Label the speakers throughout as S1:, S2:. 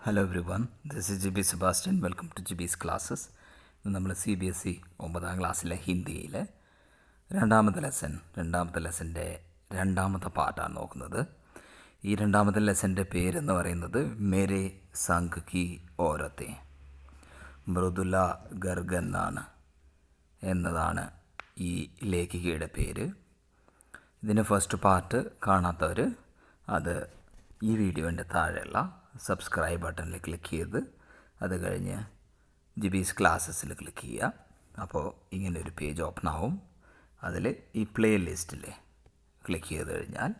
S1: Hello everyone, this is Jibi Sebastian. Welcome to Jibi's classes. ഇന്ന് നമ്മൾ CBSE 9ാം ക്ലാസ്സിലെ ഹിന്ദിയിലെ രണ്ടാമത്തെ ലെസൻ്റെ രണ്ടാമത്തെ പാർട്ടാണ് നോക്കുന്നത്. ഈ രണ്ടാമത്തെ ലെസൻ്റെ പേരെന്ന് പറയുന്നത് മേരെ സംഗ് കി ഓരത്തെ. മൃദുല ഗർഗ് എന്നതാണ് ഈ ലേഖികയുടെ പേര്. ഇതിൻ്റെ ഫസ്റ്റ് പാർട്ട് കാണാത്തവർ അത് ഈ വീഡിയോൻ്റെ താഴെയുള്ള സബ്സ്ക്രൈബ് ബട്ടണിൽ ക്ലിക്ക് ചെയ്ത് അത് കഴിഞ്ഞ് ജിബീസ് ക്ലാസ്സസിൽ ക്ലിക്ക് ചെയ്യുക. അപ്പോൾ ഇങ്ങനൊരു പേജ് ഓപ്പൺ ആവും. അതിൽ ഈ പ്ലേ ലിസ്റ്റിൽ ക്ലിക്ക് ചെയ്ത് കഴിഞ്ഞാൽ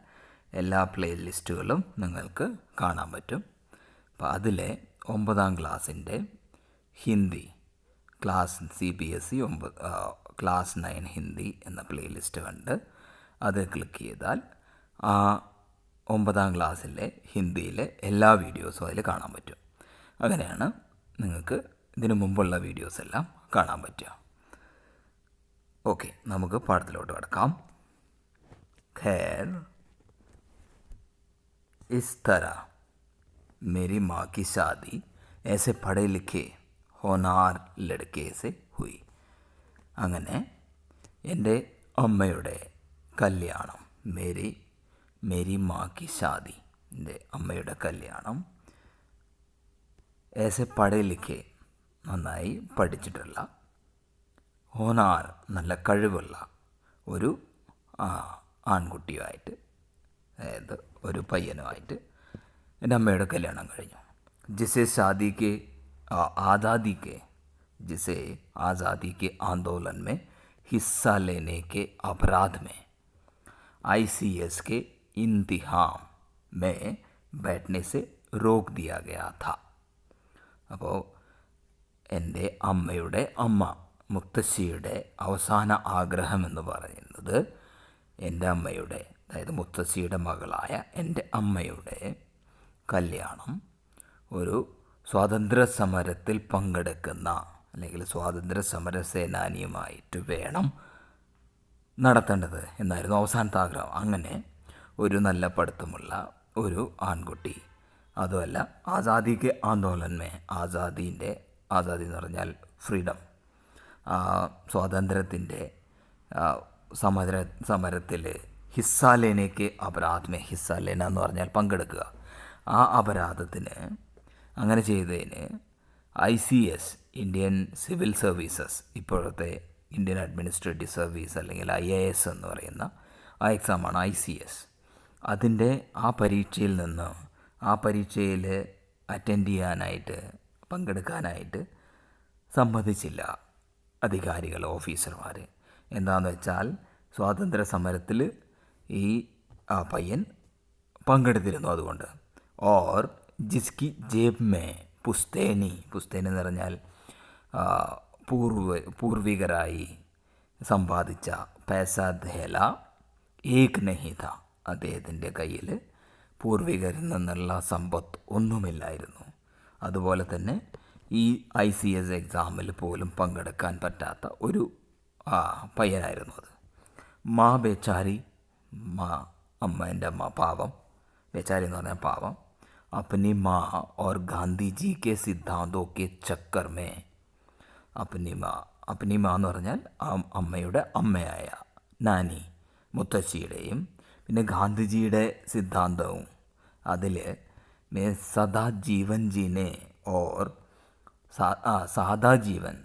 S1: എല്ലാ പ്ലേ ലിസ്റ്റുകളും നിങ്ങൾക്ക് കാണാൻ പറ്റും. അപ്പോൾ അതിലെ 9ാം ക്ലാസ്സിൻ്റെ Hindi class CBSE class 9 Hindi എന്ന പ്ലേ ലിസ്റ്റ് കണ്ട് അത് ക്ലിക്ക് ചെയ്താൽ ആ 9ാം ക്ലാസ്സിലെ ഹിന്ദിയിലെ എല്ലാ വീഡിയോസും അതിൽ കാണാൻ പറ്റും. അങ്ങനെയാണ് നിങ്ങൾക്ക് ഇതിനു മുമ്പുള്ള വീഡിയോസ് എല്ലാം കാണാൻ പറ്റുക. ഓക്കെ, നമുക്ക് പാഠത്തിലോട്ട് കിടക്കാം. ഖൈർ, ഇസ് തരഹ मेरी माँ की शादी ऐसे पढ़े लिखे होनार लड़के से हुई. അങ്ങനെ എൻ്റെ അമ്മയുടെ കല്യാണം, മേരി മാ കി ഷാദി, എൻ്റെ അമ്മയുടെ കല്യാണം, ഏസെ പഠേ ലിഖെ നന്നായി പഠിച്ചിട്ടുള്ള, ഹോനാർ നല്ല കഴിവുള്ള ഒരു ആൺകുട്ടിയുമായിട്ട്, അതായത് ഒരു പയ്യനുമായിട്ട് എൻ്റെ അമ്മയുടെ കല്യാണം കഴിഞ്ഞു. ജിസെ आज़ादी के आंदोलन में हिस्सा लेने के अपराध में ICS के इम्तिहान में बैठने से रोक दिया गया था. അപ്പോൾ എൻ്റെ അമ്മയുടെ മുത്തശ്ശിയുടെ അവസാന ആഗ്രഹം എന്ന് പറയുന്നത് എൻ്റെ അമ്മയുടെ, അതായത് മുത്തശ്ശിയുടെ മകളായ എൻ്റെ അമ്മയുടെ കല്യാണം ഒരു സ്വാതന്ത്ര്യ സമരത്തിൽ പങ്കെടുക്കുന്ന അല്ലെങ്കിൽ സ്വാതന്ത്ര്യ സമര സേനാനിയുമായിട്ട് വേണം നടത്തേണ്ടത് എന്നായിരുന്നു അവസാനത്തെ ആഗ്രഹം. അങ്ങനെ ഒരു നല്ല പഠിത്തമുള്ള ഒരു ആൺകുട്ടി, അതുമല്ല ആസാദിക്ക് ആന്തോളന്മേ, ആസാദി എന്ന് പറഞ്ഞാൽ ഫ്രീഡം, സ്വാതന്ത്ര്യത്തിൻ്റെ സമരത്തിൽ ഹിസ്സാലേനയ്ക്ക് അപരാധമേ, ഹിസ്സാലേന എന്ന് പറഞ്ഞാൽ പങ്കെടുക്കുക, ആ അപരാധത്തിന് അങ്ങനെ ചെയ്തതിന് ICS ഇന്ത്യൻ സിവിൽ സർവീസസ്, ഇപ്പോഴത്തെ ഇന്ത്യൻ അഡ്മിനിസ്ട്രേറ്റീവ് സർവീസ് അല്ലെങ്കിൽ IAS എന്ന് പറയുന്ന ആ എക്സാമാണ് ICS. അതിൻ്റെ ആ പരീക്ഷയിൽ അറ്റൻഡ് ചെയ്യാനായിട്ട്, പങ്കെടുക്കാനായിട്ട് സമ്മതിച്ചില്ല അധികാരികൾ, ഓഫീസർമാർ. എന്താണെന്ന് വെച്ചാൽ സ്വാതന്ത്ര്യ സമരത്തിൽ ഈ പയ്യൻ പങ്കെടുത്തിരുന്നു. അതുകൊണ്ട് ഓർ ജിസ്കി ജേബ് മേ പുസ്തേനി എന്ന് പറഞ്ഞാൽ പൂർവികരായി സമ്പാദിച്ച പൈസ ധേല ഏക് നഹി ഥ, അദ്ദേഹത്തിൻ്റെ കയ്യിൽ പൂർവികരിൽ നിന്നുള്ള സമ്പത്ത് ഒന്നുമില്ലായിരുന്നു. അതുപോലെ തന്നെ ഈ ICS എക്സാമിൽ പോലും പങ്കെടുക്കാൻ പറ്റാത്ത ഒരു പയ്യനായിരുന്നു അത്. മാ ബേച്ചാരി, എൻ്റെ അമ്മ പാവം, ബേച്ചാരി എന്ന് പറഞ്ഞാൽ പാവം, अपनी माँ और गांधी जी के सिद्धांतों के चक्कर में, अपनी माँ എന്ന് പറഞ്ഞാൽ അമ്മയുടെ അമ്മയായ നാനി, മുത്തശ്ശിയുടെയും പിന്നെ ഗാന്ധിജിയുടെ സിദ്ധാന്തവും അതിൽ സദാ ജീവൻ ജീനെ ഓർ സാദാ ജീവൻ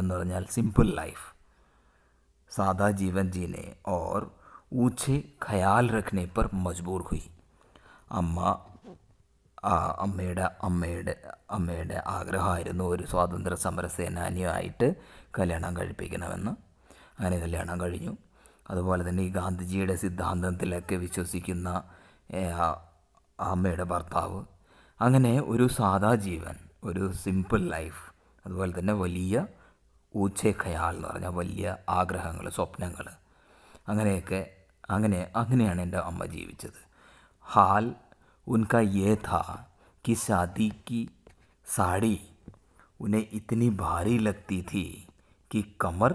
S1: എന്ന് പറഞ്ഞാൽ സിമ്പിൾ ലൈഫ്, സാദാ ജീവൻ ജീനെ ഓർ ഊച്ചെ ഖയാൽ രഖ്നെ പർ മജ്ബൂർ ഹുയി. അമ്മയുടെ ആഗ്രഹമായിരുന്നു ഒരു സ്വാതന്ത്ര്യ സമര സേനാനിയുമായിട്ട് കല്യാണം കഴിപ്പിക്കണമെന്ന്. അങ്ങനെ കല്യാണം കഴിഞ്ഞു. അതുപോലെ തന്നെ ഈ ഗാന്ധിജിയുടെ സിദ്ധാന്തത്തിലൊക്കെ വിശ്വസിക്കുന്ന അമ്മയുടെ ഭർത്താവ്, അങ്ങനെ ഒരു സാദാ ജീവൻ, ഒരു സിമ്പിൾ ലൈഫ്, അതുപോലെ തന്നെ വലിയ ഊച്ചെ ഖയാൽ എന്ന് പറഞ്ഞാൽ വലിയ ആഗ്രഹങ്ങൾ, സ്വപ്നങ്ങൾ, അങ്ങനെയാണ് എൻ്റെ അമ്മ ജീവിച്ചത്. ഹാൽ उनका ये था कि शादी की साड़ी उन्हें इतनी भारी लगती थी कि कमर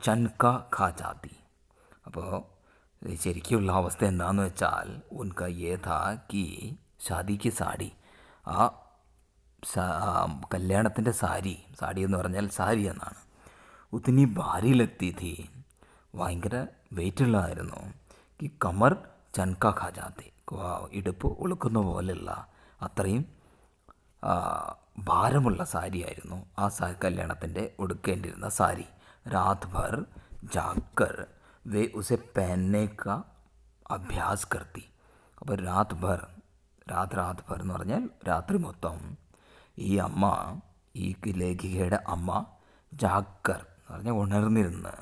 S1: चनका खा जाती. അപ്പോൾ ശരിക്കുള്ള അവസ്ഥ എന്താണെന്ന് വെച്ചാൽ ഉൻക യേ താ കി ഷാദിക്ക് സാടി, ആ കല്യാണത്തിൻ്റെ സാരി എന്ന് പറഞ്ഞാൽ സാരി എന്നാണ്. ഉത്തിനി ഭാരിയിലെത്തി തീ, ഭയങ്കര വെയിറ്റുള്ളതായിരുന്നു. ഈ കമർ ചൻക ഖാജാത്തെ, ഇടുപ്പ് ഉളുക്കുന്ന പോലെയുള്ള അത്രയും ഭാരമുള്ള സാരിയായിരുന്നു ആ കല്യാണത്തിൻ്റെ ഉടുക്കേണ്ടിരുന്ന സാരി. രാത് ഭർ ജാക്കർ വേ ഉസെ പഹനനെ കാ അഭ്യാസ് കർത്തി. അപ്പോൾ രാത് ഭർ എന്ന് പറഞ്ഞാൽ രാത്രി മൊത്തം ഈ അമ്മ, ഈ ലേഖികയുടെ അമ്മ ജാക്കർ എന്ന് പറഞ്ഞാൽ ഉണർന്നിരുന്ന്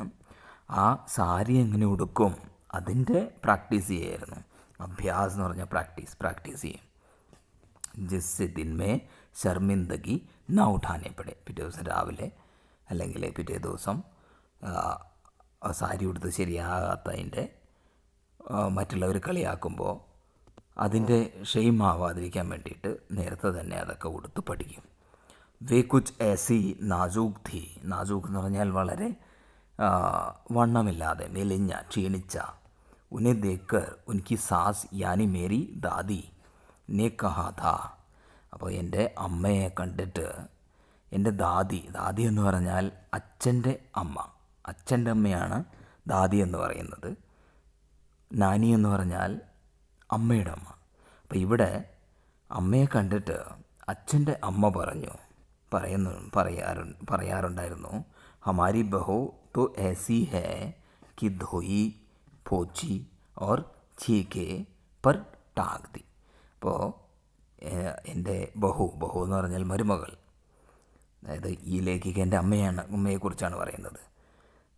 S1: ആ സാരി എങ്ങനെ ഉടുക്കും അതിൻ്റെ പ്രാക്ടീസ് ചെയ്യായിരുന്നു. അഭ്യാസ് എന്ന് പറഞ്ഞാൽ പ്രാക്ടീസ് ചെയ്യും. ജിസ്സെ ദിൻമേ ശർമിന്ദഗി ന ഉഠാനെ പടെ. പിറ്റേ ദിവസം രാവിലെ അല്ലെങ്കിൽ പിറ്റേ ദിവസം സാരി ഉടുത്ത് ശരിയാകാത്തതിൻ്റെ മറ്റുള്ളവർ കളിയാക്കുമ്പോൾ അതിൻ്റെ ഷെയിം ആവാതിരിക്കാൻ വേണ്ടിയിട്ട് നേരത്തെ തന്നെ അതൊക്കെ ഉടുത്ത് പഠിക്കും. വേ കുച്ച് ഏസി നാജൂക്ക് ഥി. നാജൂക്ക് എന്ന് പറഞ്ഞാൽ വളരെ വണ്ണമില്ലാതെ, മെലിഞ്ഞ, ക്ഷീണിച്ച. ഉന്നെ ദേക്കർ ഉൻകി സാസ് യാനി മേരി ദാദി നെ കഹാ ഥാ. അപ്പോൾ എൻ്റെ അമ്മയെ കണ്ടിട്ട് എൻ്റെ ദാദി എന്ന് പറഞ്ഞാൽ അച്ഛൻ്റെ അമ്മയാണ് ദാദി എന്ന് പറയുന്നത്. നാനി എന്ന് പറഞ്ഞാൽ അമ്മയുടെ അമ്മ. അപ്പോൾ ഇവിടെ അമ്മയെ കണ്ടിട്ട് അച്ഛൻ്റെ അമ്മ പറയാറുണ്ടായിരുന്നു, ഹമാരി ബഹു तो ऐसी है कि धोई पोची और छीके पर टाक दी. അപ്പോൾ എൻ്റെ ബഹു എന്ന് പറഞ്ഞാൽ മരുമകൾ, അതായത് ഈ ലേഖികൻ്റെ അമ്മയെക്കുറിച്ചാണ് പറയുന്നത്.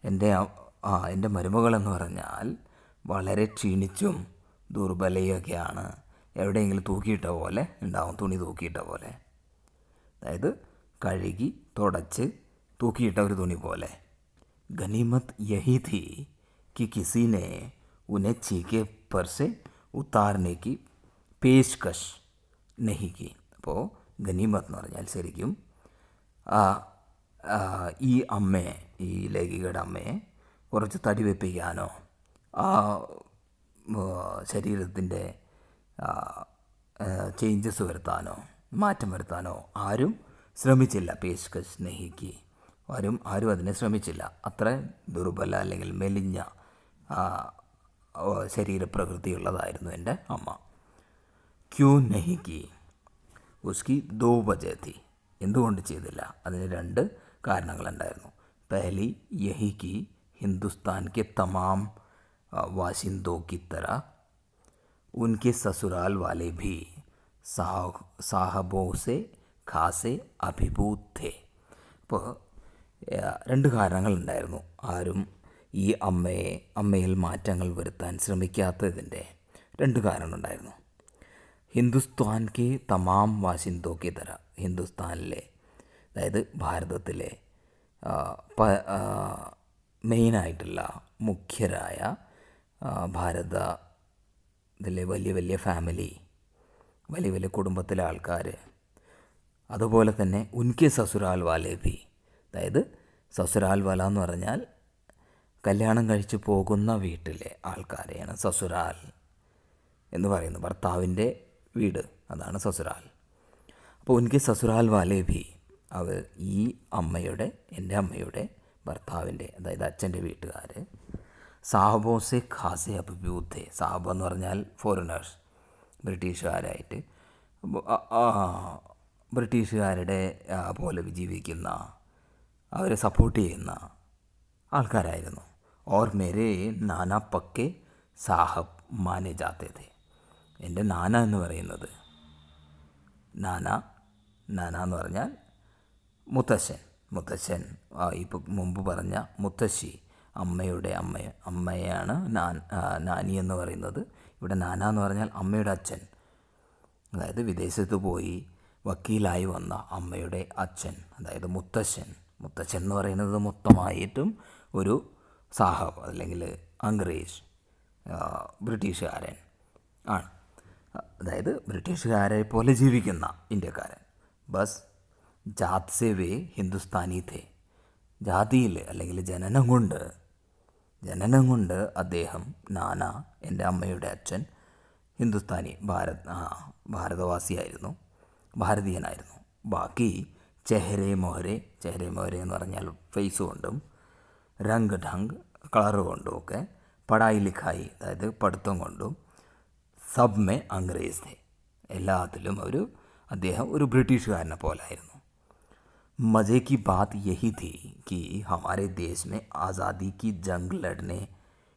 S1: എൻ്റെ മരുമകൾ എന്ന് പറഞ്ഞാൽ വളരെ ക്ഷീണിച്ചും ദുർബലയൊക്കെയാണ്. എവിടെയെങ്കിലും തൂക്കിയിട്ട പോലെ ഉണ്ടാവും, തുണി തൂക്കിയിട്ട പോലെ, അതായത് കഴുകി തുടച്ച് തൂക്കിയിട്ട ഒരു തുണി പോലെ. गनीमत यही थी कि किसी ने उन्हें छीके पर से उतारने की पेशकश नहीं की. അപ്പോൾ ഗനീമത്ത് എന്ന് പറഞ്ഞാൽ ശരിക്കും ഈ അമ്മയെ, ഈ ലേഖികയുടെ അമ്മയെ കുറച്ച് തടി വെപ്പിക്കാനോ ശരീരത്തിൻ്റെ ചേഞ്ചസ് വരുത്താനോ മാറ്റം വരുത്താനോ ആരും ശ്രമിച്ചില്ല. പേഷ്കശ് നെഹിക്ക് ആരും അതിനെ ശ്രമിച്ചില്ല. അത്ര ദുർബല അല്ലെങ്കിൽ മെലിഞ്ഞ ശരീരപ്രകൃതിയുള്ളതായിരുന്നു എൻ്റെ അമ്മ. ക്യൂ നെഹിക്ക് ഉസ്കി 2 ബജേ തി. എന്തുകൊണ്ട് ചെയ്തില്ല? അതിന് 2 കാരണങ്ങളുണ്ടായിരുന്നു. പഹലി യഹി കി ഹിന്ദുസ്ഥാൻ കെ തമാം വാസിന്ദോ കി തര ഉൻകെ സസുരാൽ വാലെ ഭി സാഹബോ സെ ഖാസെ അഭിഭൂത് थे. അപ്പോൾ 2 കാരണങ്ങളുണ്ടായിരുന്നു ആരും ഈ അമ്മയിൽ മാറ്റങ്ങൾ വരുത്താൻ ശ്രമിക്കാത്തതിൻ്റെ 2 കാരണമുണ്ടായിരുന്നു. ഹിന്ദുസ്ഥാൻ കെ തമാം വാസിന്ദോ കെ തര, ഹിന്ദുസ്ഥാനിലെ, അതായത് ഭാരതത്തിലെ മെയിനായിട്ടുള്ള മുഖ്യരായ ഭാരതത്തിലെ വലിയ ഫാമിലി, വലിയ കുടുംബത്തിലെ ആൾക്കാർ, അതുപോലെ തന്നെ ഉൻകെ സസുരാൽ വാലെ ഭി, അതായത് സസുരാൽ വാല എന്ന് പറഞ്ഞാൽ കല്യാണം കഴിച്ച് പോകുന്ന വീട്ടിലെ ആൾക്കാരെയാണ് സസുരാൽ എന്ന് പറയുന്നത്. ഭർത്താവിൻ്റെ വീട്, അതാണ് സസുരാൽ. അപ്പോൾ ഉൻകെ സസുരാൽ വാലെ ഭി, ഈ എൻ്റെ അമ്മയുടെ ഭർത്താവിൻ്റെ, അതായത് അച്ഛൻ്റെ വീട്ടുകാർ സാഹബോസെ ഖാസെ അഭിഭൂത്തെ. സാഹബ് എന്ന് പറഞ്ഞാൽ ഫോറിനേഴ്സ്, ബ്രിട്ടീഷുകാരായിട്ട് ബ്രിട്ടീഷുകാരുടെ പോലെ ജീവിക്കുന്ന, അവരെ സപ്പോർട്ട് ചെയ്യുന്ന ആൾക്കാരായിരുന്നു. ഓർ മേരെ നാന പക്കെ സാഹബ് മാനെ ജാത്തെ थे. എൻ്റെ നാന എന്ന് പറയുന്നത്, നാന എന്ന് പറഞ്ഞാൽ മുത്തശ്ശൻ, ഇപ്പോൾ മുമ്പ് പറഞ്ഞ മുത്തശ്ശി, അമ്മയാണ് നാനി എന്ന് പറയുന്നത്. ഇവിടെ നാന എന്ന് പറഞ്ഞാൽ അമ്മയുടെ അച്ഛൻ, അതായത് വിദേശത്ത് പോയി വക്കീലായി വന്ന അമ്മയുടെ അച്ഛൻ, അതായത് മുത്തശ്ശൻ എന്ന് പറയുന്നത് മൊത്തമായിട്ടും ഒരു സാഹബ് അല്ലെങ്കിൽ അംഗ്രേജ്, ബ്രിട്ടീഷുകാരൻ ആണ്. അതായത് ബ്രിട്ടീഷുകാരെ പോലെ ജീവിക്കുന്ന ഇന്ത്യക്കാരൻ. ബസ് ജാത് സേ വേ ഹിന്ദുസ്ഥാനി ഥേ. ജാതിയിൽ അല്ലെങ്കിൽ ജനനം കൊണ്ട് അദ്ദേഹം, നാന, എൻ്റെ അമ്മയുടെ അച്ഛൻ, ഹിന്ദുസ്ഥാനി ഭാരതവാസിയായിരുന്നു. ഭാരതീയനായിരുന്നു. ബാക്കി ചെഹരെ മൊഹരെ എന്ന് പറഞ്ഞാൽ ഫേസ് കൊണ്ടും രംഗ് ഢങ് കളറ് കൊണ്ടും ഒക്കെ പഠായി ലിഖായി അതായത് പഠിത്തം കൊണ്ടും സബ് മേ അംഗ്രേസ് थे എല്ലാത്തിലും അദ്ദേഹം ഒരു ബ്രിട്ടീഷുകാരനെ പോലായിരുന്നു. मज़े की बात यही थी कि हमारे देश में आज़ादी की जंग लड़ने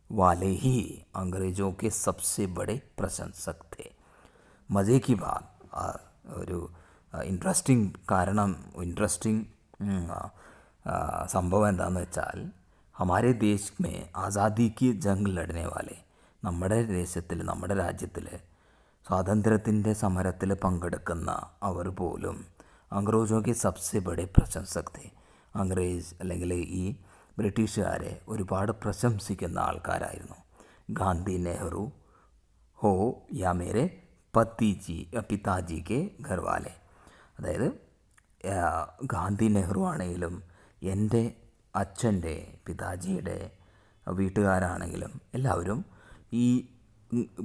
S1: वाले ही अंग्रेज़ों के सबसे बड़े प्रशंसक थे. मज़े की बात ഒരു ഇൻട്രസ്റ്റിംഗ് സംഭവം എന്താണെന്ന് വെച്ചാൽ ഹമാരെ ദേശ് മേ ആസാദിക്ക് ജംഗ് ലടനെ വാലെ നമ്മുടെ ദേശത്തിൽ നമ്മുടെ രാജ്യത്തിൽ സ്വാതന്ത്ര്യത്തിൻ്റെ സമരത്തിൽ പങ്കെടുക്കുന്ന അവർ പോലും അംഗ്രോജോക്ക് സബ്സെ ബഡെ പ്രശംസക് थे. അംഗ്രേസ് അല്ലെങ്കിൽ ഈ ബ്രിട്ടീഷുകാരെ ഒരുപാട് പ്രശംസിക്കുന്ന ആൾക്കാരായിരുന്നു. ഗാന്ധി നെഹ്റു ഹോ യാ മേരെ പിതാജിക്ക് ഘർവാലെ അതായത് ഗാന്ധി നെഹ്റു ആണെങ്കിലും എൻ്റെ അച്ഛൻ്റെ പിതാജിയുടെ വീട്ടുകാരാണെങ്കിലും എല്ലാവരും ഈ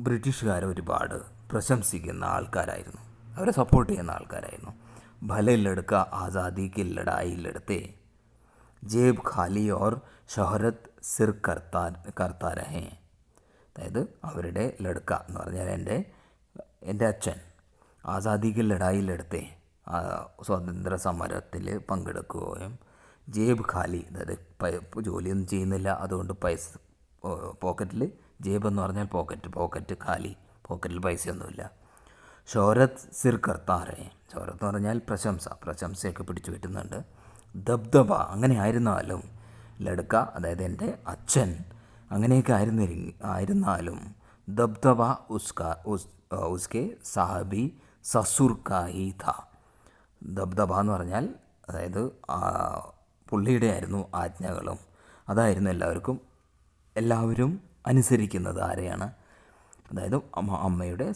S1: ബ്രിട്ടീഷുകാരെ ഒരുപാട് പ്രശംസിക്കുന്ന ആൾക്കാരായിരുന്നു, അവരെ സപ്പോർട്ട് ചെയ്യുന്ന ആൾക്കാരായിരുന്നു. ഭലെ ലഡ്ക ആസാദി കി ലഡായി ലഡത്തെ ജേബ് ഖാലി ഓർ ഷൊഹരത്ത് സിർ കർത്താ രഹേ. അതായത് അവരുടെ ലഡ്ക എന്ന് പറഞ്ഞാൽ എൻ്റെ അച്ഛൻ ആസാദിക്ക് ലഡായിലെടുത്തെ സ്വാതന്ത്ര്യ സമരത്തിൽ പങ്കെടുക്കുകയും ജേബ് ഖാലി അതായത് ജോലിയൊന്നും ചെയ്യുന്നില്ല, അതുകൊണ്ട് പൈസ പോക്കറ്റിൽ, ജേബ് എന്ന് പറഞ്ഞാൽ പോക്കറ്റ് ഖാലി, പോക്കറ്റിൽ പൈസയൊന്നുമില്ല. ഷോരത്ത് സിർ കർത്താറെ, ഷോരത്ത് എന്ന് പറഞ്ഞാൽ പ്രശംസയൊക്കെ പിടിച്ചു കിട്ടുന്നുണ്ട്. ദബ്ദബ അങ്ങനെ ആയിരുന്നാലും ലഡ്ക അതായത് എൻ്റെ അച്ഛൻ അങ്ങനെയൊക്കെ ആയിരുന്നാലും ദബ്ദബ ഉസ്കെ സാഹബി സസുർ കാഹി ഥ. ദബ്ദബ എന്ന് പറഞ്ഞാൽ അതായത് പുള്ളിയുടെ ആയിരുന്നു ആജ്ഞകളും, അതായിരുന്നു എല്ലാവരും അനുസരിക്കുന്നത്. ആരെയാണ്? അതായത് അമ്മയുടെ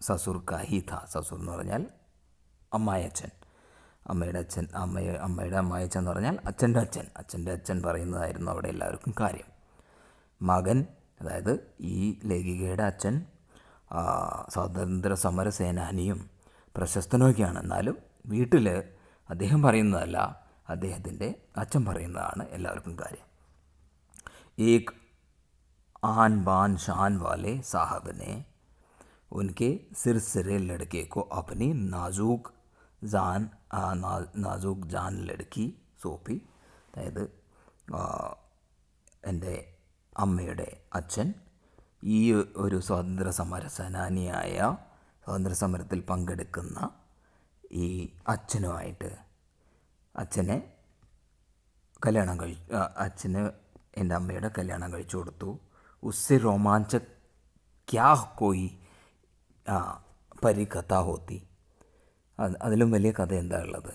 S1: സസുർ കാഹി ഥ. സസുർ എന്ന് പറഞ്ഞാൽ അമ്മായച്ചൻ, അമ്മയുടെ അമ്മായച്ചൻ എന്ന് പറഞ്ഞാൽ അച്ഛൻ്റെ അച്ഛൻ പറയുന്നതായിരുന്നു അവിടെ എല്ലാവർക്കും കാര്യം. മകൻ അതായത് ഈ ലേഖികയുടെ അച്ഛൻ സ്വാതന്ത്ര്യ സമര സേനാനിയും പ്രശസ്തനൊക്കെയാണ്. എന്നാലും വീട്ടിൽ അദ്ദേഹം പറയുന്നതല്ല, അദ്ദേഹത്തിൻ്റെ അച്ഛൻ പറയുന്നതാണ് എല്ലാവർക്കും കാര്യം. ഏക് ആൻ ബാൻ ഷാൻ വാലെ സാഹബ് ने उनके सिरसिरे लड़के को अपनी नाजुक जान लड़की സോപ്പി. അതായത് എൻ്റെ അമ്മയുടെ അച്ഛൻ ഈ ഒരു സ്വാതന്ത്ര്യ സമര സേനാനിയായ സ്വാതന്ത്ര്യ സമരത്തിൽ പങ്കെടുക്കുന്ന ഈ അച്ഛന് എൻ്റെ അമ്മയുടെ കല്യാണം കഴിച്ചു കൊടുത്തു. ഉസ്സെ രോമാഞ്ചക് ക്യാ കോയി പരികഥ ഹോത്തി. അതിലും വലിയ കഥ എന്താ ഉള്ളത്?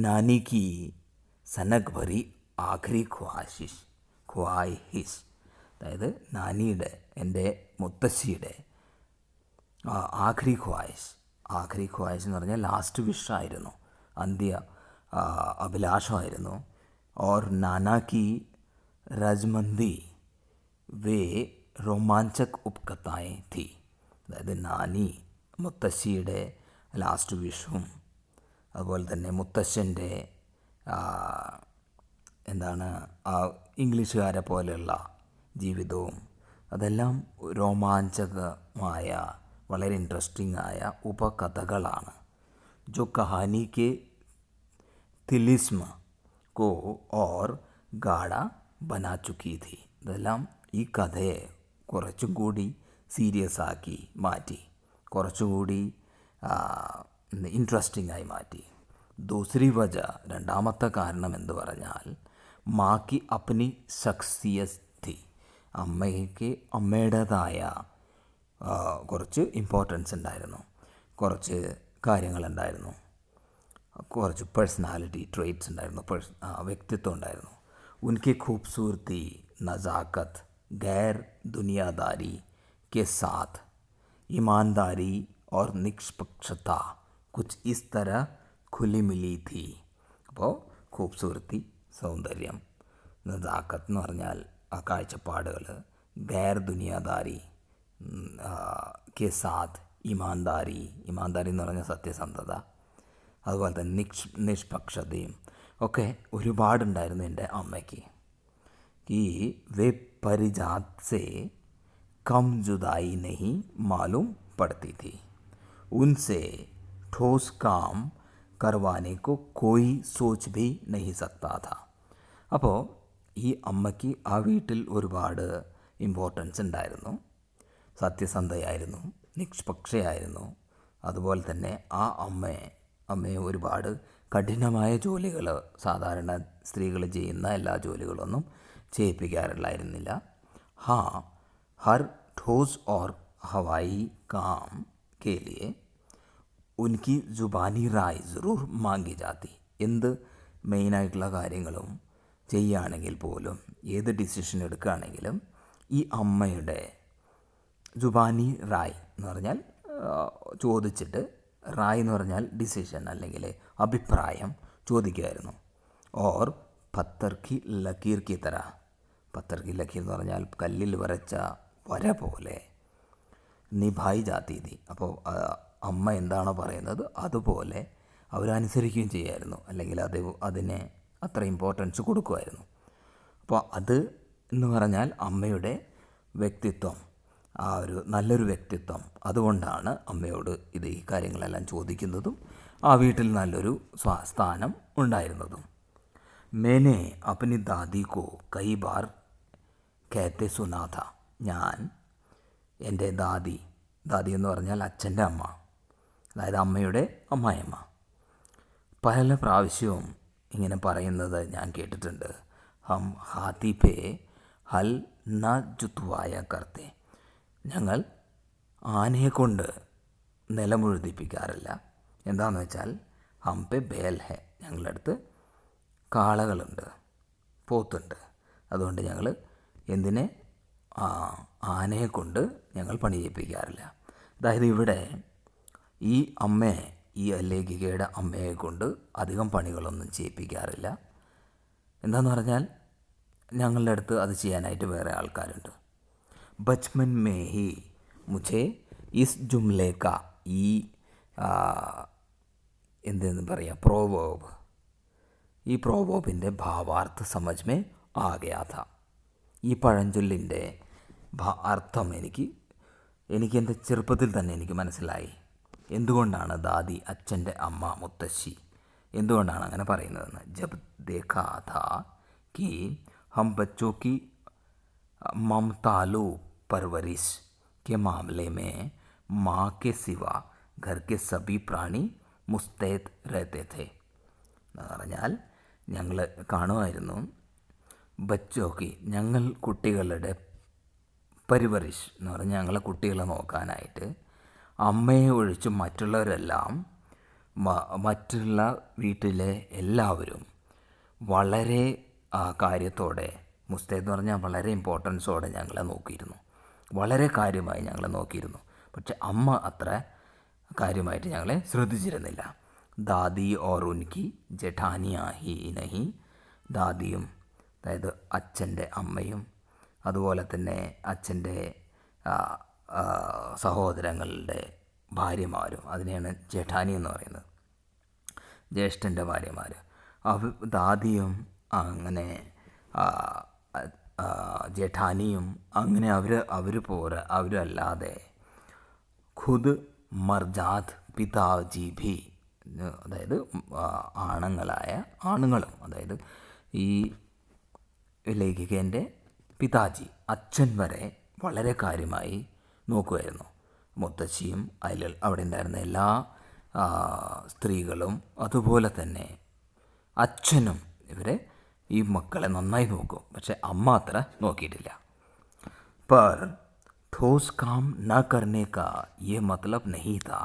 S1: നാനിക്ക് സനക് ഭരി ആഖരി ഖ്വാഹിഷ്, അതായത് നാനിയുടെ എൻ്റെ മുത്തശ്ശിയുടെ ആഖരി ഖ്വാഹിഷ് എന്ന് പറഞ്ഞാൽ ലാസ്റ്റ് വിഷായിരുന്നു, അന്ത്യ അഭിലാഷമായിരുന്നു. ഓർ നാനാക്കി രജ്മന്തി വേ റൊമാഞ്ചക് ഉപകഥായേ ഥി. അതായത് നാനി മുത്തശ്ശിയുടെ ലാസ്റ്റ് വിഷുവും അതുപോലെ തന്നെ മുത്തശ്ശൻ്റെ ഇംഗ്ലീഷുകാരെ പോലെയുള്ള ജീവിതവും അതെല്ലാം രോമാഞ്ചകമായ വളരെ ഇൻട്രസ്റ്റിംഗ് ആയ ഉപകഥകളാണ്. ജോ കഹാനി കെ തിലിസ്മ കോ ഓർ ഗാഢ ബനാ ചുക്കി ഥി. ഇതെല്ലാം ഈ കഥയെ കുറച്ചും കൂടി സീരിയസ് ആക്കി മാറ്റി, കുറച്ചുകൂടി ഇൻട്രസ്റ്റിംഗ് ആയി മാറ്റി. ദൂസരി വജ, രണ്ടാമത്തെ കാരണം എന്ന് പറഞ്ഞാൽ മാക്കി അപ്നി ശഖ്സിയത്ത് ഥി. അമ്മയ്ക്ക് അമ്മയുടേതായ കുറച്ച് ഇമ്പോർട്ടൻസ് ഉണ്ടായിരുന്നു, കുറച്ച് കാര്യങ്ങളുണ്ടായിരുന്നു, കുറച്ച് പേഴ്സണാലിറ്റി ട്രേറ്റ്സ് ഉണ്ടായിരുന്നു, വ്യക്തിത്വം ഉണ്ടായിരുന്നു. ഉनकी खूबसूरती, नज़ाकत, गैर दुनियादारी के साथ ईमानदारी और निष्पक्षता कुछ इस तरह खुली मिली थी. അപ്പോൾ ഖൂബ്സൂർത്തി സൗന്ദര്യം, നസാക്കത്ത് എന്ന് പറഞ്ഞാൽ കാഴ്ചപ്പാടുകൾ, ഗൈർ ദുനിയാദാരി കെ സാത്ത് ഇമാൻദാരി എന്ന് പറഞ്ഞാൽ സത്യസന്ധത, അതുപോലെ തന്നെ നിഷ്പക്ഷതയും ഒക്കെ ഒരുപാടുണ്ടായിരുന്നു എൻ്റെ അമ്മയ്ക്ക്. ഈ വേ പരിജാത് സേ कम जुदाई नहीं मालूम पड़ती थी, उनसे ठोस काम करवाने को कोई सोच भी नहीं सकता था. അപ്പോൾ ഈ അമ്മയ്ക്ക് ആ വീട്ടിൽ ഒരുപാട് ഇമ്പോർട്ടൻസ് ഉണ്ടായിരുന്നു. സത്യസന്ധയായിരുന്നു, നിഷ്പക്ഷയായിരുന്നു. അതുപോലെ തന്നെ ആ അമ്മയെ ഒരുപാട് കഠിനമായ ജോലികൾ, സാധാരണ സ്ത്രീകൾ ചെയ്യുന്ന എല്ലാ ജോലികളൊന്നും ചെയ്യിപ്പിക്കാറുണ്ടായിരുന്നില്ല. हर ठोस और हवाई काम के लिए उनकी जुबानी राय ज़रूर मांगी जाती. എന്ത് മെയിനായിട്ടുള്ള കാര്യങ്ങളും ചെയ്യുകയാണെങ്കിൽ പോലും, ഏത് ഡിസിഷൻ എടുക്കുകയാണെങ്കിലും ഈ അമ്മയുടെ ജുബാനി റായ് എന്ന് പറഞ്ഞാൽ ചോദിച്ചിട്ട്, റായ് എന്ന് പറഞ്ഞാൽ ഡിസിഷൻ അല്ലെങ്കിൽ അഭിപ്രായം ചോദിക്കുമായിരുന്നു. ഓർ പത്തർ കി ലക്കീർ കി തര, പത്തർ കി ലക്കീർ എന്ന് പറഞ്ഞാൽ കല്ലിൽ വരച്ച വര പോലെ നിഭായി ജാതി തീ. അപ്പോൾ അമ്മ എന്താണോ പറയുന്നത് അതുപോലെ അവരനുസരിക്കുകയും ചെയ്യുമായിരുന്നു, അല്ലെങ്കിൽ അതിനെ അത്ര ഇമ്പോർട്ടൻസ് കൊടുക്കുമായിരുന്നു. അപ്പോൾ അത് എന്ന് പറഞ്ഞാൽ അമ്മയുടെ വ്യക്തിത്വം, ആ ഒരു നല്ലൊരു വ്യക്തിത്വം. അതുകൊണ്ടാണ് അമ്മയോട് ഈ കാര്യങ്ങളെല്ലാം ചോദിക്കുന്നതും ആ വീട്ടിൽ നല്ലൊരു സ്ഥാനം ഉണ്ടായിരുന്നതും. മേനെ അപ്പനി ദാദി കോ കൈ ബാർ കേത്തെ സുനാഥ, ഞാൻ എൻ്റെ ദാദി എന്ന് പറഞ്ഞാൽ അച്ഛൻ്റെ അമ്മ, അതായത് അമ്മയുടെ അമ്മായിയമ്മ, പല പ്രാവശ്യവും ഇങ്ങനെ പറയുന്നത് ഞാൻ കേട്ടിട്ടുണ്ട്. ഹം ഹാത്തി പേ ഹൽ ന ജുത്വായ കർത്തെ, ഞങ്ങൾ ആനയെ കൊണ്ട് നിലമുഴുതിപ്പിക്കാറില്ല. എന്താണെന്ന് വെച്ചാൽ ഹം പേ ബേൽ ഹെ, ഞങ്ങളുടെ അടുത്ത് കാളകളുണ്ട്, പോത്തുണ്ട്. അതുകൊണ്ട് ഞങ്ങൾ എന്തിനെ ആനയെ കൊണ്ട് ഞങ്ങൾ പണി ചെയ്യിപ്പിക്കാറില്ല. അതായത് ഇവിടെ ഈ ലേഖികയുടെ അമ്മയെ കൊണ്ട് അധികം പണികളൊന്നും ചെയ്യിപ്പിക്കാറില്ല. എന്താണെന്ന് പറഞ്ഞാൽ ഞങ്ങളുടെ അടുത്ത് അത് ചെയ്യാനായിട്ട് വേറെ ആൾക്കാരുണ്ട്. ബച്പൻ മേ ഹി മുझे ഇസ് ജുംലേക്ക, ഈ എന്തെന്ന് പറയുക, പ്രോവേബ്, ഈ പ്രോവേബിൻ്റെ ഭാവാർത്ഥ സമജ് മേ ആ ഗയാ ഥാ. ഈ പഴഞ്ചൊല്ലിൻ്റെ അർത്ഥം എനിക്ക് എൻ്റെ ചെറുപ്പത്തിൽ തന്നെ എനിക്ക് മനസ്സിലായി. എന്തുകൊണ്ടാണ് ദാദി, അച്ഛൻ്റെ അമ്മ, മുത്തശ്ശി എന്തുകൊണ്ടാണ് അങ്ങനെ പറയുന്നതെന്ന്. ജബ് ദേഖാ ഥാ കി ഹം ബച്ചോ കി മമതാലു परवरिश के मामले में माँ के सिवा घर के सभी प्राणी मुस्तैद रहते थे. എന്ന് പറഞ്ഞാൽ ഞങ്ങൾ കാണുമായിരുന്നു, ബച്ചോക്കി ഞങ്ങൾ കുട്ടികളുടെ പരിവരിഷ് എന്ന് പറഞ്ഞാൽ ഞങ്ങളെ കുട്ടികളെ നോക്കാനായിട്ട് അമ്മയെ ഒഴിച്ച് മറ്റുള്ളവരെല്ലാം, മറ്റുള്ള വീട്ടിലെ എല്ലാവരും വളരെ കാര്യത്തോടെ, മുസ്തൈദ് എന്ന് പറഞ്ഞാൽ വളരെ ഇമ്പോർട്ടൻസോടെ ഞങ്ങളെ നോക്കിയിരുന്നു, വളരെ കാര്യമായി ഞങ്ങളെ നോക്കിയിരുന്നു. പക്ഷെ അമ്മ അത്ര കാര്യമായിട്ട് ഞങ്ങളെ ശ്രദ്ധിച്ചിരുന്നില്ല. ദാദി ഓർ ഉൻകി ജഠാനിയാ ഹി നഹി, ദാദിയും അതായത് അച്ഛൻ്റെ അമ്മയും അതുപോലെ തന്നെ അച്ഛൻ്റെ സഹോദരങ്ങളുടെ ഭാര്യമാരും, അതിനെയാണ് ജഠാനി എന്ന് പറയുന്നത്, ജ്യേഷ്ഠൻ്റെ ഭാര്യമാർ. ദാദിയും അങ്ങനെ ജഠാനിയും അങ്ങനെ അവരല്ലാതെ ഖുദ് മർജാദ് പിതാജി ഭി, അതായത് ആണുങ്ങളും, അതായത് ഈ ലേഖികൻ്റെ പിതാജി അച്ഛൻ വരെ വളരെ കാര്യമായി നോക്കുമായിരുന്നു. മുത്തശ്ശിയും അവിടെ ഉണ്ടായിരുന്ന എല്ലാ സ്ത്രീകളും അതുപോലെ തന്നെ അച്ഛനും ഇവരെ ഈ മക്കളെ നന്നായി നോക്കും. പക്ഷെ അമ്മ അത്ര നോക്കിയിട്ടില്ല. पर ठोस काम न करने का ये मतलब नहीं था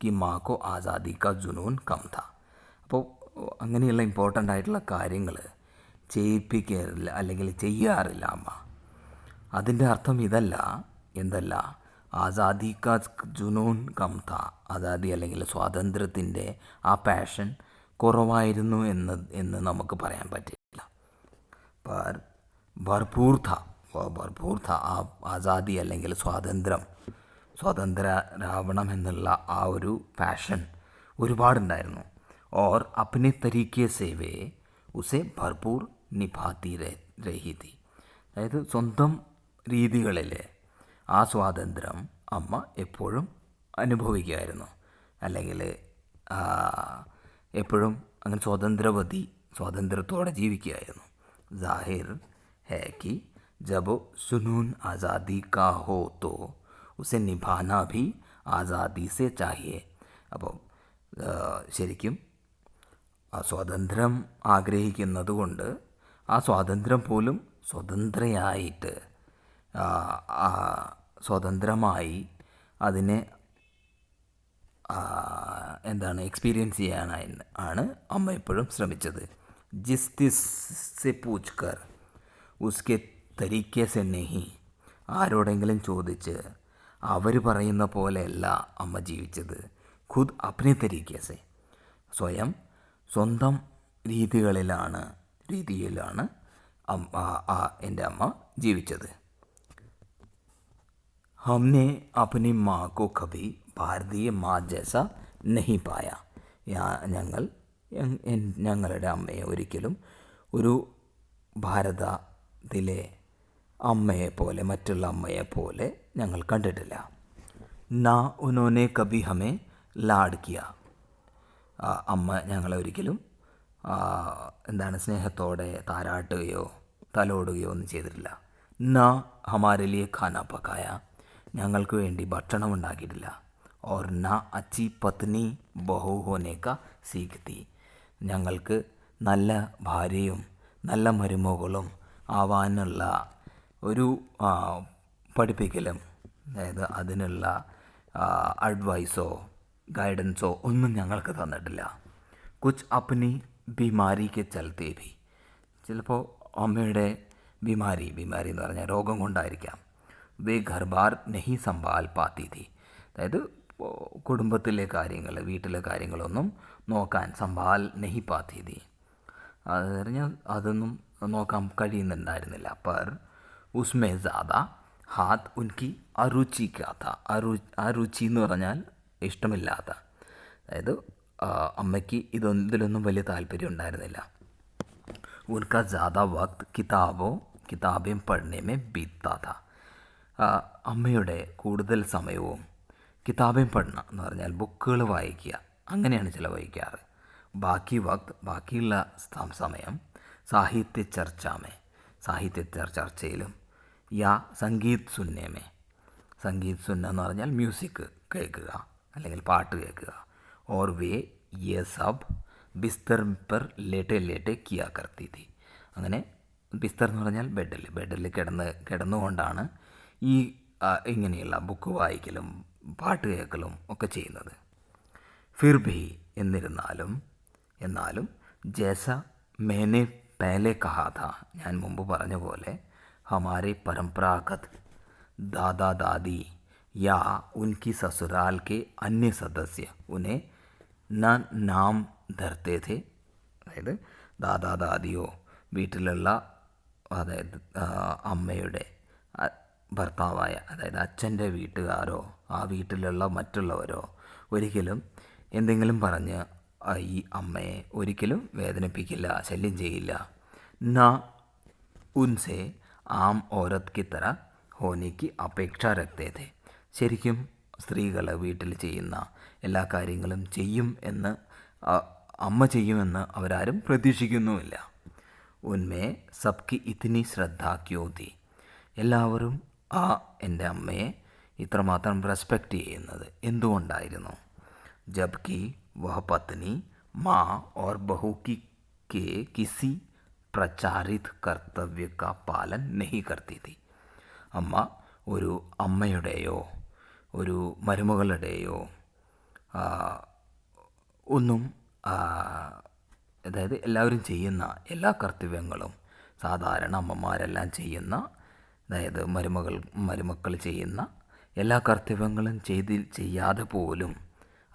S1: कि माँ को आज़ादी का जुनून कम था. അപ്പോൾ അങ്ങനെയുള്ള ഇമ്പോർട്ടൻ്റ് ആയിട്ടുള്ള കാര്യങ്ങൾ ചെയ്യിപ്പിക്കാറില്ല, അല്ലെങ്കിൽ ചെയ്യാറില്ല അമ്മ. അതിൻ്റെ അർത്ഥം ഇതല്ല, എന്തല്ല, ആസാദി കാ ജുനൂൻ കം ത, ആസാദി അല്ലെങ്കിൽ സ്വാതന്ത്ര്യത്തിൻ്റെ ആ പാഷൻ കുറവായിരുന്നു എന്ന് നമുക്ക് പറയാൻ പറ്റില്ല. पर भरपूर था ആ ആസാദി അല്ലെങ്കിൽ സ്വതന്ത്രരാവണമെന്നുള്ള ആ ഒരു പാഷൻ ഒരുപാടുണ്ടായിരുന്നു. ഓർ അപ്നെ തരീക്കെ സേ വേ ഉസെ ഭർപൂർ നിഭാത്തി രഹി തി. അതായത് സ്വന്തം രീതികളിൽ ആ സ്വാതന്ത്ര്യം അമ്മ എപ്പോഴും അനുഭവിക്കുമായിരുന്നു, അല്ലെങ്കിൽ എപ്പോഴും അങ്ങനെ സ്വാതന്ത്ര്യത്തോടെ ജീവിക്കുകയായിരുന്നു. जाहिर है कि जब जुनून आज़ादी का हो तो उसे निभाना भी ആസാദി സെ ചാഹിയെ. അപ്പോൾ ശരിക്കും ആ സ്വാതന്ത്ര്യം ആഗ്രഹിക്കുന്നത് കൊണ്ട് ആ സ്വാതന്ത്ര്യം പോലും സ്വതന്ത്രയായിട്ട് സ്വതന്ത്രമായി അതിനെ എക്സ്പീരിയൻസ് ചെയ്യാനായി ആണ് അമ്മ എപ്പോഴും ശ്രമിച്ചത്. ജിസ് തിസ് സെ പൂച്ച് കർ ഉസ്കെ തരീക്കെ സെ നെഹി. ആരോടെങ്കിലും ചോദിച്ച് അവർ പറയുന്ന പോലെയല്ല അമ്മ ജീവിച്ചത്. ഖുദ് അപ്നെ തരീക്കെ സെ, സ്വന്തം രീതിയിലാണ് എൻ്റെ അമ്മ ജീവിച്ചത്. हमने अपनी माँ को कभी ഭാരതീയ മാ ജൈസ നഹി പായ. ഞങ്ങളുടെ അമ്മയെ ഒരിക്കലും ഒരു ഭാരതത്തിലെ അമ്മയെപ്പോലെ, മറ്റുള്ള അമ്മയെപ്പോലെ ഞങ്ങൾ കണ്ടിട്ടില്ല. നാ ഉനോനെ കബി ഹമേ ലാഡ് കിയ. അമ്മ ഞങ്ങളെ ഒരിക്കലും സ്നേഹത്തോടെ താരാട്ടുകയോ തലോടുകയോ ഒന്നും ചെയ്തിട്ടില്ല. നാ ഹമാരെ ലിയെ ഖാന പക്കായ. ഞങ്ങൾക്ക് വേണ്ടി ഭക്ഷണം ഉണ്ടാക്കിയിട്ടില്ല. ഓർ നാ അച്ചി പത്നി ബഹു ഹോനെ കാ സീഖ്തി. ഞങ്ങൾക്ക് നല്ല ഭാര്യയും നല്ല മരുമകളും ആവാനുള്ള ഒരു പഠിപ്പിക്കലും, അതായത് അതിനുള്ള അഡ്വൈസോ ഗൈഡൻസോ ഒന്നും ഞങ്ങൾക്ക് തന്നിട്ടില്ല. കുച്ച് അപ്നി ബിമാരിക്ക് ചലത്തെ ഭി. ചിലപ്പോൾ അമ്മയുടെ ബിമാരി എന്ന് പറഞ്ഞാൽ രോഗം കൊണ്ടായിരിക്കാം. വേ ഘർബാർ നെഹി സംഭാൽ പാത്തി തി. അതായത് കുടുംബത്തിലെ കാര്യങ്ങൾ, വീട്ടിലെ കാര്യങ്ങളൊന്നും നോക്കാൻ സംഭാൽ നെഹി പാത്തി തി. അത് പറഞ്ഞാൽ അതൊന്നും നോക്കാൻ കഴിയുന്നുണ്ടായിരുന്നില്ല. പർ ഉസ്മേ സാദ ഹാത്ത് ഉൻകി അരുചി കാത്ത. അരുചി എന്ന് പറഞ്ഞാൽ ഇഷ്ടമില്ലാത്ത, അതായത് അമ്മയ്ക്ക് ഇതിലൊന്നും വലിയ താല്പര്യം ഉണ്ടായിരുന്നില്ല. ഉൻക ज़्यादा वक्त കിതാബേം പഠനെ മേ ബീത്താ था. അമ്മയുടെ കൂടുതൽ സമയവും കിതാബേം പഠന എന്ന് പറഞ്ഞാൽ ബുക്കുകൾ വായിക്കുക, അങ്ങനെയാണ് ചിലവഴിക്കാറ്. ബാക്കിയുള്ള സമയം സാഹിത്യ ചർച്ചയിലും യാ സംഗീത് സുന്നേമേ. സംഗീത് സുന്ന എന്ന് പറഞ്ഞാൽ മ്യൂസിക് കേൾക്കുക അല്ലെങ്കിൽ പാട്ട് കേൾക്കുക. ഓർ വേ യേ സബ് ബിസ്തർ പർ ലേറ്റെ കിയാ കർത്തി തി. അങ്ങനെ ബിസ്തർ എന്ന് പറഞ്ഞാൽ ബെഡിൽ കിടന്നുകൊണ്ടാണ് ഈ ഇങ്ങനെയുള്ള ബുക്ക് വായിക്കലും പാട്ട് കേൾക്കലും ഒക്കെ ചെയ്യുന്നത്. ഫിർ ഭി എന്നാലും ജൈസ മേനെ പഹലെ കഹാ ഥാ. ഞാൻ മുമ്പ് പറഞ്ഞ പോലെ ഹമാരെ പരമ്പരാഗത് ദാദാ ദാദി യാ ഉൻകി സസുരാൽ കെ അന്യ സദസ്യ ഉനെ നാം ധർത്തേ थे. അതായത് ദാദാ ദാദിയോ വീട്ടിലുള്ള, അതായത് അമ്മയുടെ ഭർത്താവായ, അതായത് അച്ഛൻ്റെ വീട്ടുകാരോ ആ വീട്ടിലുള്ള മറ്റുള്ളവരോ ഒരിക്കലും എന്തെങ്കിലും പറഞ്ഞ് ഈ അമ്മയെ ഒരിക്കലും വേദനിപ്പിക്കില്ല, ശല്യം ചെയ്യില്ല. ന ഉൻസെ ആം ഓരത് കി തര ഹോനിക്ക് അപേക്ഷ രക്തേ थे. ശരിക്കും സ്ത്രീകൾ വീട്ടിൽ ചെയ്യുന്ന എല്ലാ കാര്യങ്ങളും അമ്മ ചെയ്യുമെന്ന് അവരാരും പ്രതീക്ഷിക്കുന്നുമില്ല. ഉന്മേ സബ്കി ഇത്തിനി ശ്രദ്ധ ക്യോ തി. എല്ലാവരും എൻ്റെ അമ്മയെ ഇത്രമാത്രം റെസ്പെക്റ്റ് ചെയ്യുന്നത് എന്തുകൊണ്ടായിരുന്നു? ജബ്കി വഹ പത്നി മാ ഓർ ബഹു കെ കിസി പ്രചാരിത് കർത്തവ്യ കാ പാലൻ നഹി കർത്തി തി. അമ്മ ഒരു അമ്മയുടെയോ ഒരു മരുമകളുടെയോ ഒന്നും, അതായത് എല്ലാവരും ചെയ്യുന്ന എല്ലാ കർത്തവ്യങ്ങളും, സാധാരണ അമ്മമാരെല്ലാം ചെയ്യുന്ന, അതായത് മരുമക്കൾ ചെയ്യുന്ന എല്ലാ കർത്തവ്യങ്ങളും ചെയ്യാതെ പോലും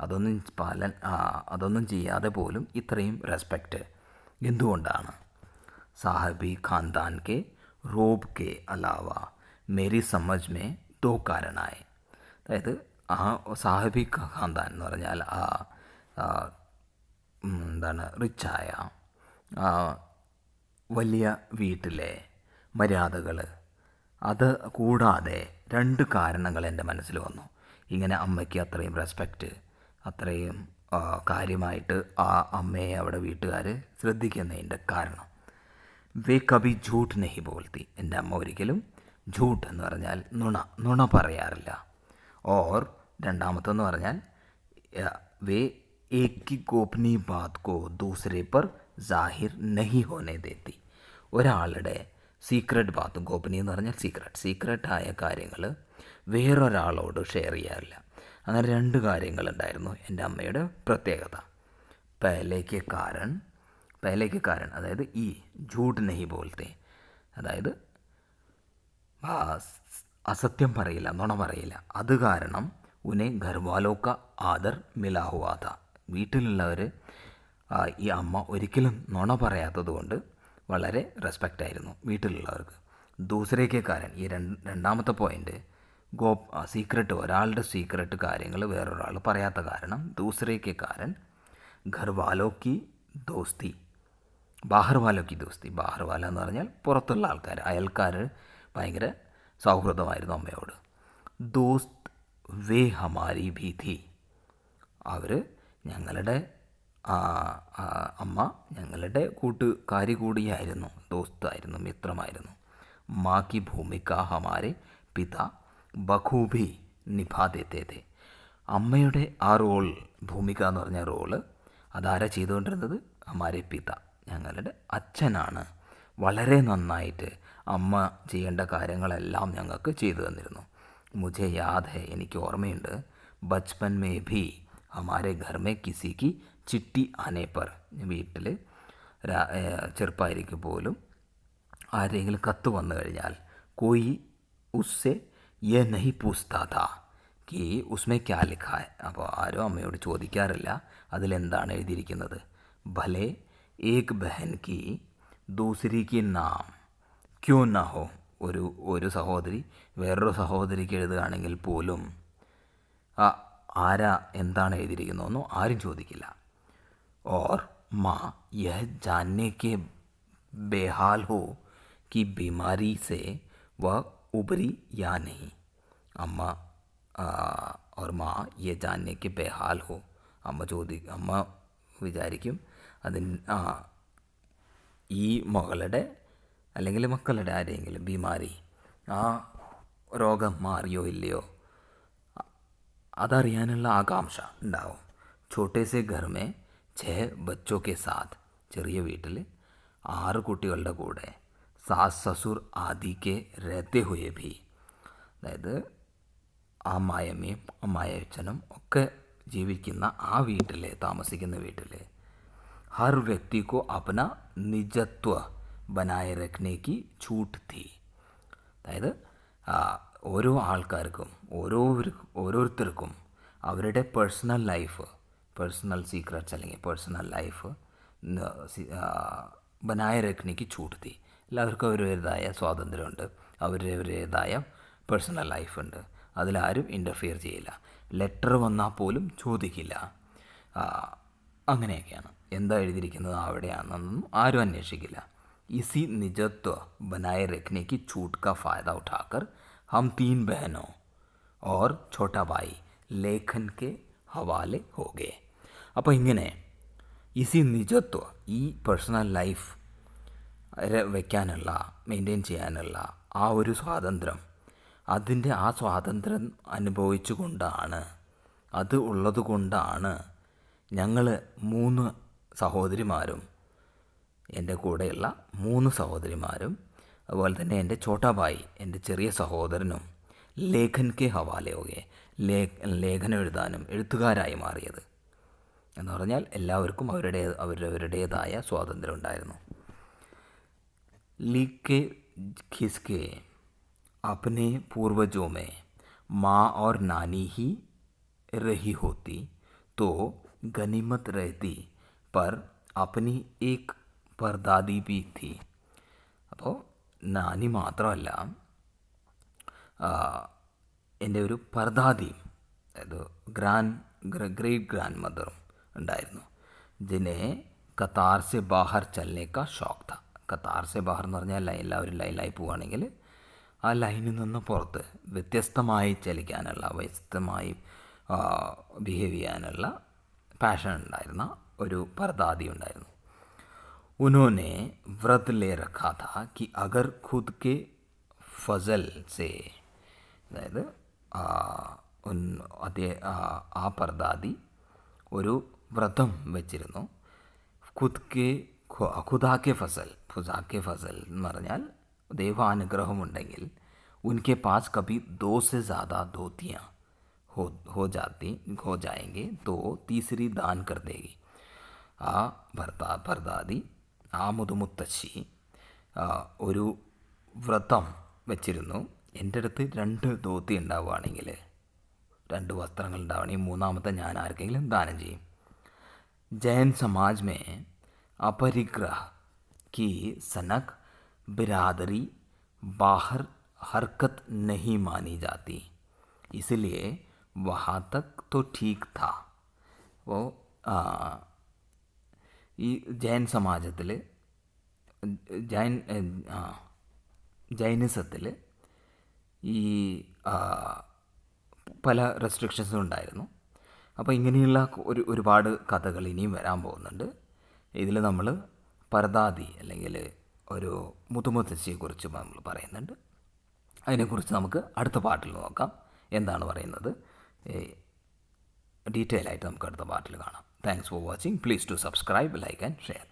S1: അതൊന്നും ചെയ്യാതെ പോലും ഇത്രയും റെസ്പെക്റ്റ് എന്തുകൊണ്ടാണ്? സാഹബി ഖാൻദാൻ കെ റോബ് കെ അലാവ മേരി സമജ് മേ ദോ കാരണായ. അതായത് ആ സാഹിബി ഖാന്താൻ എന്ന് പറഞ്ഞാൽ ആ, എന്താണ് റിച്ചായ ആ വലിയ വീട്ടിലെ മര്യാദകൾ, അത് കൂടാതെ രണ്ട് കാരണങ്ങൾ എൻ്റെ മനസ്സിൽ വന്നു. ഇങ്ങനെ അമ്മയ്ക്ക് അത്രയും റെസ്പെക്റ്റ്, അത്രയും കാര്യമായിട്ട് ആ അമ്മയെ അവിടെ വീട്ടുകാർ ശ്രദ്ധിക്കുന്നതിൻ്റെ കാരണം. വേ കബി ഝൂട്ട് നെഹി ബോൾത്തി, എൻ്റെ അമ്മ ഒരിക്കലും ഝൂട്ട് എന്ന് പറഞ്ഞാൽ നുണ പറയാറില്ല. ഓർ രണ്ടാമത്തെന്ന് പറഞ്ഞാൽ വേ ഏക് കി ഗോപനീ ബാത് കോ ദൂസരെ പർ ജാഹിർ നഹി ഹോനെ ദേത്തി, ഒരാളുടെ സീക്രട്ട് ബാത്ത്, ഗോപനീയ എന്ന് പറഞ്ഞാൽ സീക്രട്ടായ കാര്യങ്ങൾ വേറൊരാളോട് ഷെയർ ചെയ്യാറില്ല. അങ്ങനെ രണ്ട് കാര്യങ്ങളുണ്ടായിരുന്നു എൻ്റെ അമ്മയുടെ പ്രത്യേകത. പഹലേക്ക് കാരൺ അതായത് ഈ झूठ नहीं बोलते, അതായത് അസത്യം പറയില്ല, നുണ പറയില്ല. അത് കാരണം ഉനെ ഘർവാലോക്ക ആദർ മിലാ ഹുവാ താ, വീട്ടിലുള്ളവർ ഈ അമ്മ ഒരിക്കലും നുണ പറയാത്തത് കൊണ്ട് വളരെ റെസ്പെക്റ്റ് ആയിരുന്നു വീട്ടിലുള്ളവർക്ക്. ദൂസരേക്ക് കാരൻ, ഈ രണ്ടാമത്തെ പോയിൻ്റ്, സീക്രട്ട്, ഒരാളുടെ സീക്രട്ട് കാര്യങ്ങൾ വേറൊരാൾ പറയാത്ത കാരണം ദൂസരേക്ക് കാരൻ ഘർവാലോ കി ദോസ്തി, ബാഹർവാലോ കി ദോസ്തി, ബാഹർവാല എന്ന് പറഞ്ഞാൽ പുറത്തുള്ള ആൾക്കാർ, അയൽക്കാർ ഭയങ്കര സൗഹൃദമായിരുന്നു അമ്മയോട്. ദോസ്ത് വേ ഹമാരി ഭീ ഥി, അവർ ഞങ്ങളുടെ അമ്മ ഞങ്ങളുടെ കൂട്ടുകാരി കൂടിയായിരുന്നു, ദോസ്തായിരുന്നു, മിത്രമായിരുന്നു. മാ കി ഭൂമിക ഹമാരെ പിത ബഖൂബി നിഭാ ദേത്തേ ഥേ, അമ്മയുടെ ആ റോൾ, ഭൂമിക എന്ന് പറഞ്ഞ റോള് അതാരാ ചെയ്തുകൊണ്ടിരുന്നത്? ഹമാരെ പിത, ഞങ്ങളുടെ അച്ഛനാണ് വളരെ നന്നായിട്ട് അമ്മ ചെയ്യേണ്ട കാര്യങ്ങളെല്ലാം ഞങ്ങൾക്ക് ചെയ്തു തന്നിരുന്നു. മുझे യാദ് ഹൈ, എനിക്ക് ഓർമ്മയുണ്ട്, ബച്പൻ മേ ഭി ഹമാരെ ഘർ മേ കിസി കി ചിട്ടി ആനെ പർ, വീട്ടിൽ ചെറുപ്പമായിരിക്കും പോലും ആരെങ്കിലും കത്ത് വന്നു കഴിഞ്ഞാൽ കോയി ഉസ്സെ യേ നഹി പൂസ്താ താ കി ഉസ്മേ ക്യാ ലിഖാ ഹൈ, അപ്പോൾ ആരും അമ്മയോട് ചോദിക്കാറില്ല അതിലെന്താണ് എഴുതിയിരിക്കുന്നത്. ഭലെ ഏക് ബഹൻ കി ദൂസരി കി നാം ക്യോ ന ഹോ, ഒരു സഹോദരി വേറൊരു സഹോദരിക്ക് എഴുതുകയാണെങ്കിൽ പോലും ആരാ എന്താണ് എഴുതിയിരിക്കുന്നതെന്നോ ആരും ചോദിക്കില്ല. और माँ यह जानने के बेहाल हो कि बीमारी से वह उबरी या नहीं, अम्म और माँ ये जानने के बेहाल हो, അമ്മ വിചാരിക്കും ഈ മകളുടെ അല്ലെങ്കിൽ മക്കളുടെ ആരെങ്കിലും ബീമാരി, ആ രോഗം മാറിയോ ഇല്ലയോ അതറിയാനുള്ള ആകാംക്ഷ ഉണ്ടാവും. ഛോട്ടേ സെ ഘർ മേ 6 ബച്ചോ കെ സാത്ത്, ചെറിയ വീട്ടിൽ 6 കുട്ടികളുടെ കൂടെ സാസ് സസുർ ആദി കെ രഹത്തെ ഹുയെ ഭി, അതായത് അമ്മായിയമ്മയും അമ്മായച്ചനും ഒക്കെ ജീവിക്കുന്ന ആ വീട്ടിൽ, താമസിക്കുന്ന വീട്ടിൽ ഹർ വ്യക്തി കോ അപ്ന നിജത്വ ബനായ രഖ്നെ കി ഛൂട്ട് ഥി, അതായത് ഓരോ ആൾക്കാർക്കും ഓരോരുത്തർക്കും അവരുടെ പേഴ്സണൽ സീക്രട്സ് അല്ലെങ്കിൽ പേഴ്സണൽ ലൈഫ് ബനായ രഖ്നെക്ക് ഛൂട്ട് തി, എല്ലാവർക്കും അവരുടേതായ സ്വാതന്ത്ര്യമുണ്ട്, അവരുടേതായ പേഴ്സണൽ ലൈഫുണ്ട്, അതിലാരും ഇൻ്റർഫിയർ ചെയ്യില്ല, ലെറ്റർ വന്നാൽ പോലും ചോദിക്കില്ല. അങ്ങനെയൊക്കെയാണ്. എന്താ എഴുതിയിരിക്കുന്നത് അവിടെയാണെന്നൊന്നും ആരും അന്വേഷിക്കില്ല. इसी निजत्व बनाए रखने की छूट का फ़ायदा उठाकर हम 3 बहनों और छोटा भाई ലേഖൻ കെ ഹവാലെ ഹോ ഗേ. അപ്പോൾ ഇങ്ങനെ ഇസി നിജത്വ, ഈ പേഴ്സണൽ ലൈഫ് വയ്ക്കാനുള്ള, മെയിൻറ്റെയിൻ ചെയ്യാനുള്ള ആ ഒരു സ്വാതന്ത്ര്യം, ആ സ്വാതന്ത്ര്യം അനുഭവിച്ചു കൊണ്ടാണ്, അത് ഉള്ളത് കൊണ്ടാണ് ഞങ്ങൾ 3 സഹോദരിമാരും, എൻ്റെ കൂടെയുള്ള 3 സഹോദരിമാരും, അതുപോലെ തന്നെ എൻ്റെ ഛോട്ടാഭായി, എൻ്റെ ചെറിയ സഹോദരനും ലേഖൻ കെ ഹവാലെ ഹോ ഗേ, ലേഖനം എഴുതാനും എഴുത്തുകാരായി മാറിയത്. എന്ന് പറഞ്ഞാൽ എല്ലാവർക്കും അവരുടേതായ സ്വാതന്ത്ര്യം ഉണ്ടായിരുന്നു. लिख के खिसके अपने पूर्वजों में माँ और नानी ही रही होती तो गनीमत रहती, पर अपनी एक परदादी भी थी. അപ്പോൾ നാനി മാത്രമല്ല എൻ്റെ ഒരു പർദാദിയും, അതായത് ഗ്രേറ്റ് ഗ്രാൻഡ് മദറും ഉണ്ടായിരുന്നു. ജിനെ കത്താർ സെ ബാഹർ ചലനെ കാ ഷോക്ക് ഥ. കത്താർ സെ ബാഹർ എന്ന് പറഞ്ഞാൽ എല്ലാവരും ലൈനായി പോവുകയാണെങ്കിൽ ആ ലൈനിൽ നിന്ന് പുറത്ത് വ്യത്യസ്തമായി ചലിക്കാനുള്ള, വ്യത്യസ്തമായി ബിഹേവ് ചെയ്യാനുള്ള പാഷൻ ഉണ്ടായിരുന്ന ഒരു പർദാദി ഉണ്ടായിരുന്നു. ഉन्होंने व्रत ले रखा था कि अगर खुद के फजल से, അതായത് ആ പർദാദി ഒരു വ്രതം വെച്ചിരുന്നു. ഖുദാക്കെ ഫസൽ എന്ന് പറഞ്ഞാൽ ദൈവാനുഗ്രഹമുണ്ടെങ്കിൽ ഉनके पास कभी 2 से ज़्यादा धोतियाँ हो जाएंगे तो तीसरी दान कर देगी. ആ പർദാദി, ആ മുതുമുത്തശ്ശി ഒരു വ്രതം വെച്ചിരുന്നു. എൻ്റെ അടുത്ത് 2 ധോത്തി ഉണ്ടാവുകയാണെങ്കിൽ, 2 വസ്ത്രങ്ങൾ ഉണ്ടാവുകയാണെങ്കിൽ മൂന്നാമത്തെ ഞാൻ ആർക്കെങ്കിലും ദാനം ചെയ്യും. जैन समाज में अपरिग्रह की सनक बिरादरी बाहर हरकत नहीं मानी जाती, इसलिए वहाँ तक तो ठीक था. वो ഈ ജൈൻ സമാജത്തിൽ, ജൈനിസത്തിൽ ഈ പല റെസ്ട്രിക്ഷൻസും ഉണ്ടായിരുന്നു. അപ്പോൾ ഇങ്ങനെയുള്ള ഒരുപാട് കഥകൾ ഇനിയും വരാൻ പോകുന്നുണ്ട്. ഇതിൽ നമ്മൾ പർദാദി അല്ലെങ്കിൽ ഒരു മുതുമുത്തശ്ശിയെക്കുറിച്ച് നമ്മൾ പറയുന്നുണ്ട്. അതിനെക്കുറിച്ച് നമുക്ക് അടുത്ത പാട്ടിൽ നോക്കാം. എന്താണ് പറയുന്നത് ഡീറ്റെയിൽ ആയിട്ട് നമുക്ക് അടുത്ത പാട്ടിൽ കാണാം. Thanks for watching. Please to subscribe, like and share.